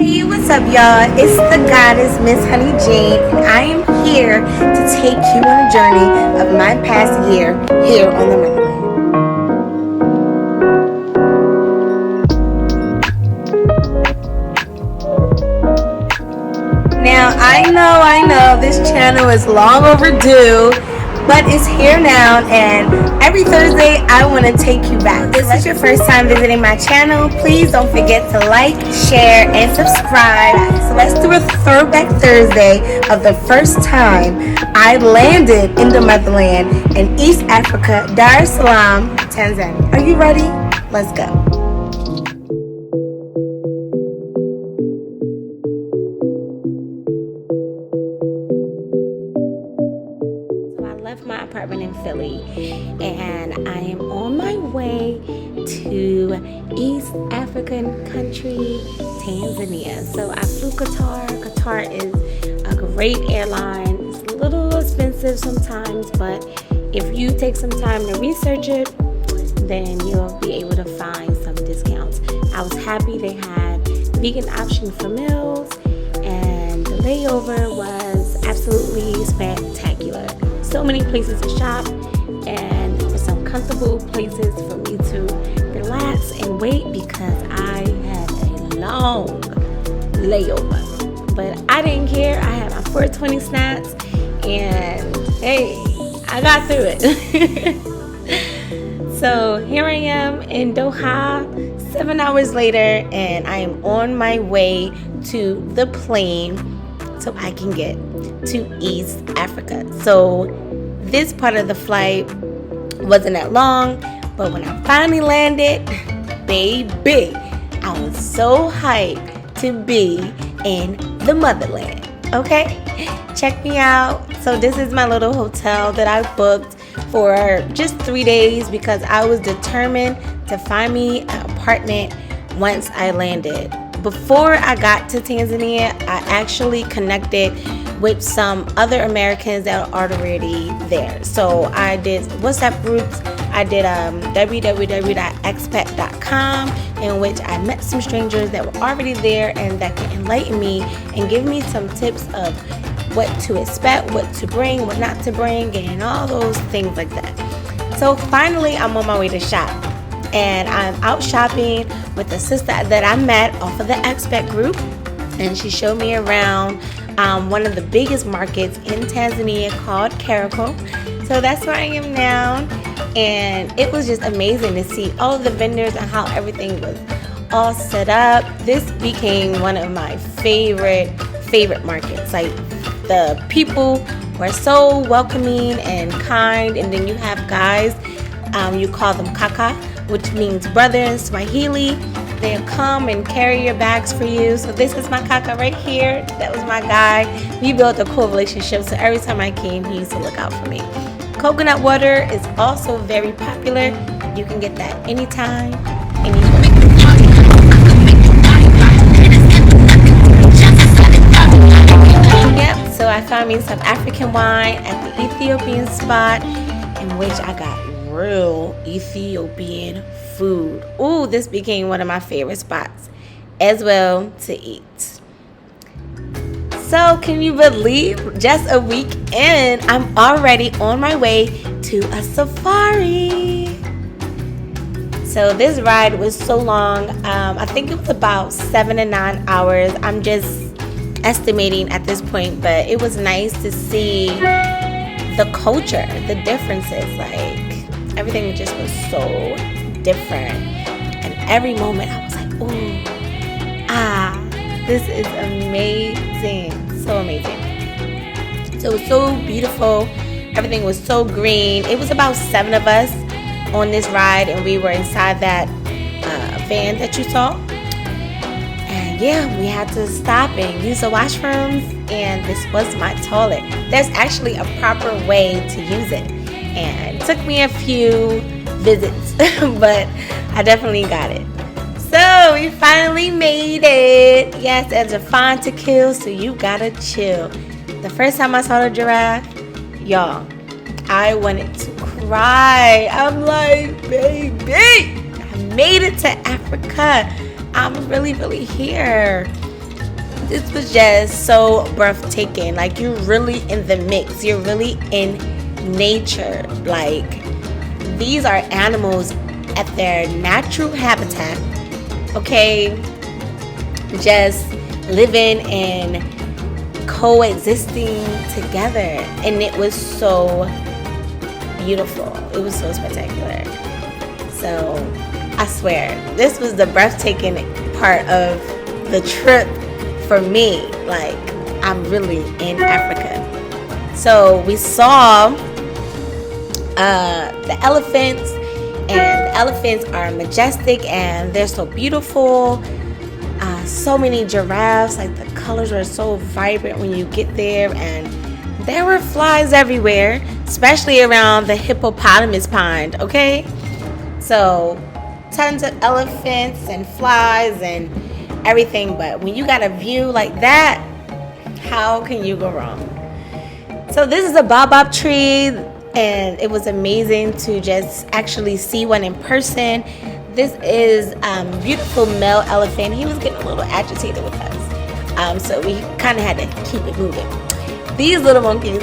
Hey, what's up, y'all? It's the goddess, Miss Honey Jane, and I am here to take you on a journey of my past year here on the motherland. Now, I know, this channel is long overdue, but it's here now, and every Thursday, I want to take you back. If this is your first time visiting my channel, please don't forget to like, share, and subscribe. So let's do a throwback Thursday of the first time I landed in the motherland in East Africa, Dar es Salaam, Tanzania. Are you ready? Let's go. My apartment in Philly, and I am on my way to East African country, Tanzania. So I flew Qatar. Qatar is a great airline. It's a little expensive sometimes, but if you take some time to research it, then you'll be able to find some discounts. I was happy they had vegan option for meals, and the layover was absolutely spectacular. So many places to shop, and some comfortable places for me to relax and wait because I had a long layover. But I didn't care. I had my 420 snacks, and hey, I got through it. So here I am in Doha, 7 hours later, and I am on my way to the plane so I can get to East Africa. So this part of the flight wasn't that long, but when I finally landed, baby, I was so hyped to be in the motherland. Okay, check me out. So this is my little hotel that I booked for just 3 days because I was determined to find me an apartment once I landed. Before I got to Tanzania, I actually connected with some other Americans that are already there. So I did WhatsApp groups. I did www.expat.com, in which I met some strangers that were already there and that can enlighten me and give me some tips of what to expect, what to bring, what not to bring, and all those things like that. So finally, I'm on my way to shop. And I'm out shopping with a sister that I met off of the expat group, and she showed me around one of the biggest markets in Tanzania called Kariakoo. So that's where I am now, and it was just amazing to see all of the vendors and how everything was all set up. This became one of my favorite markets. Like, the people were so welcoming and kind, and then you have guys, you call them kaka, which means brother in Swahili. They'll come and carry your bags for you. So this is my kaka right here. That was my guy. We built a cool relationship. So every time I came, he used to look out for me. Coconut water is also very popular. You can get that anytime, anywhere. Yep, so I found me some African wine at the Ethiopian spot, in which I got real Ethiopian food. Ooh, this became one of my favorite spots as well to eat. So can you believe, just a week in, I'm already on my way to a safari. So this ride was so long. I think it was about 7 to 9 hours. I'm just estimating at this point, but it was nice to see the culture, the differences. Like, everything just was so different, and every moment I was like, ooh, this is amazing, so amazing. So it was so beautiful, everything was so green. It was about 7 of us on this ride, and we were inside that van that you saw, and yeah, we had to stop and use the washrooms, and this was my toilet. There's actually a proper way to use it, and it took me a few visits, but I definitely got it. So we finally made it. Yes, there's a fine to kill, so you gotta chill. The first time I saw the giraffe, y'all, I wanted to cry. I'm like, baby, I made it to Africa. I'm really, really here. This was just so breathtaking. Like, you're really in the mix. You're really in nature. Like, these are animals at their natural habitat, okay? Just living and coexisting together. And it was so beautiful. It was so spectacular. So I swear, this was the breathtaking part of the trip for me. Like, I'm really in Africa. So we saw the elephants, and the elephants are majestic and they're so beautiful. So many giraffes, like the colors were so vibrant when you get there, and there were flies everywhere, especially around the hippopotamus pond, okay? So tons of elephants and flies and everything, but when you got a view like that, how can you go wrong? So this is a baobab tree, and it was amazing to just actually see one in person. This is beautiful male elephant. He was getting a little agitated with us, so we kind of had to keep it moving. These little monkeys,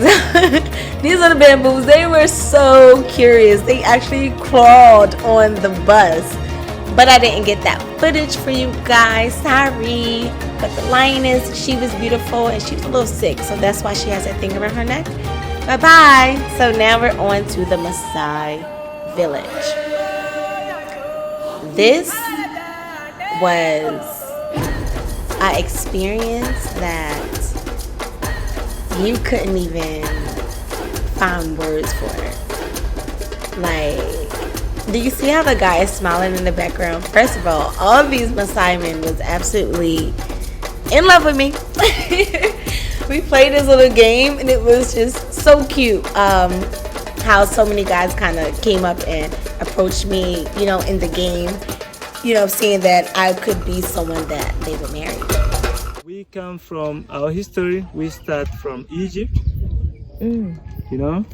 these little bamboos, they were so curious. They actually crawled on the bus, but I didn't get that footage for you guys, sorry. But the lioness, she was beautiful, and she was a little sick, so that's why she has that thing around her neck. Bye-bye. So now we're on to the Masai village. This was an experience that you couldn't even find words for it. Like, do you see how the guy is smiling in the background? First of all of these Masai men was absolutely in love with me. We played this little game, and it was just so cute. How so many guys kind of came up and approached me, you know, in the game, you know, seeing that I could be someone that they would marry. We come from our history. We start from Egypt. You know,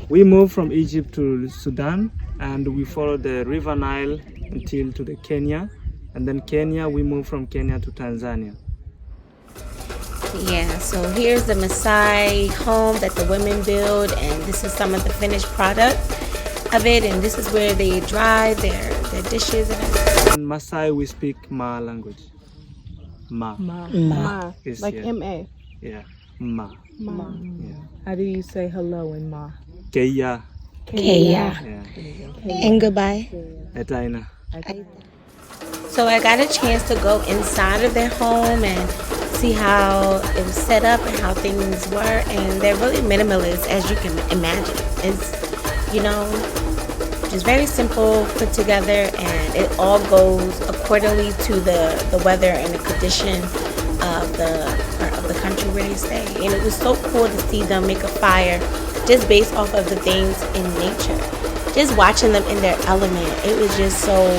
we moved from Egypt to Sudan, and we follow the River Nile until to the Kenya, and then Kenya, we moved from Kenya to Tanzania. Yeah, so here's the Masai home that the women build, and this is some of the finished product of it, and this is where they dry their dishes and everything. In Masai, we speak Ma language. Ma. Is, like yeah. M-A. Yeah, Ma. Yeah. How do you say hello in Ma? Yeah. Keya. Yeah. And goodbye. Etaina. So I got a chance to go inside of their home and see how it was set up and how things were, and they're really minimalist, as you can imagine. It's, you know, just very simple, put together, and it all goes accordingly to the weather and the condition of the country where they stay. And it was so cool to see them make a fire just based off of the things in nature. Just watching them in their element, it was just so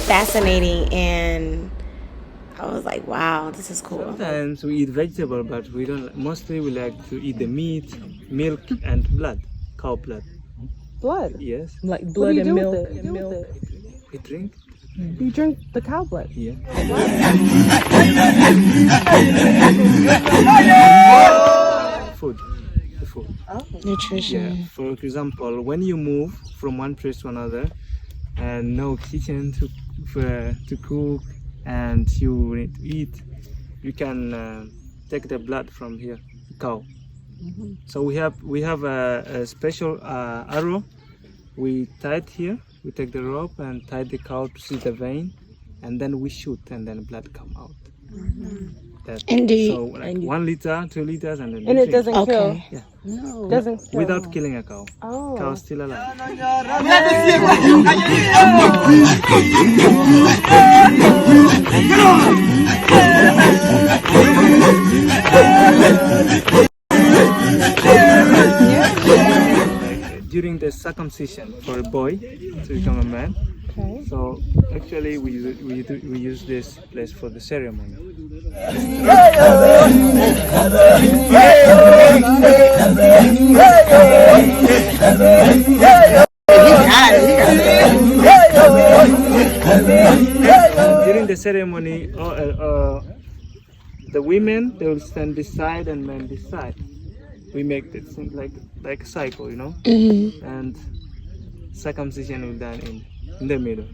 fascinating, and I was like, wow, this is cool. Sometimes we eat vegetable, but we don't. Mostly we like to eat the meat, milk, and blood, cow blood. Blood? Yes. Like blood and milk. We drink. You drink the cow blood? Yeah. Food. The food. Oh. Nutrition. Yeah. For example, when you move from one place to another, and no kitchen to cook, and you need to eat, you can take the blood from here, cow. So we have a special arrow. We tie it here. We take the rope and tie the cow to see the vein, and then we shoot, and then blood come out. And do you, So like 1 liter, 2 liters, and then And it doesn't kill? okay. Yeah. No. Doesn't kill. Without killing a cow. Oh. Cow is still alive. During the circumcision for a boy to become a man. Okay. So actually we use this place for the ceremony. During the ceremony, the women, they will stand this side and men this side. We make it seem like a cycle, you know. And circumcision will done in the middle.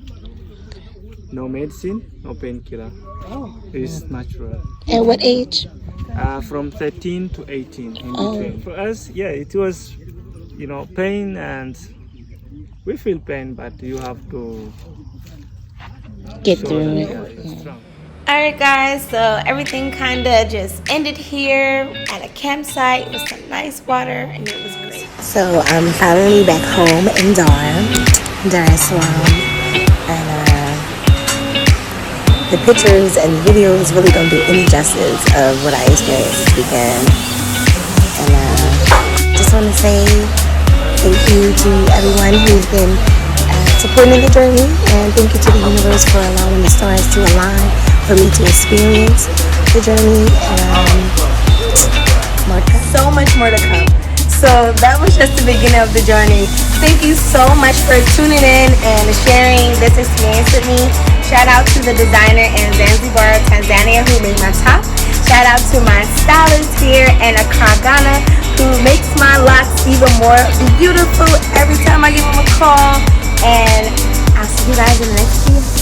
No medicine, no painkiller. It's natural. At what age? From 13 to 18 in between. For us, yeah, it was, pain, and we feel pain, but you have to Get show through that, it. you're strong. Alright guys, so everything kind of just ended here at a campsite with some nice water, and it was great. So I'm finally back home in Dar es Salaam, and the pictures and videos really don't do any justice of what I experienced this weekend. And just want to say thank you to everyone who's been supporting the journey, and thank you to the universe for allowing the stars to align for me to experience the journey. So much more to come. So that was just the beginning of the journey. Thank you so much for tuning in and sharing this experience with me. Shout out to the designer in Zanzibar, Tanzania, who made my top. Shout out to my stylist here in Accra, Ghana, who makes my locks even more beautiful every time I give him a call. And I'll see you guys in the next video.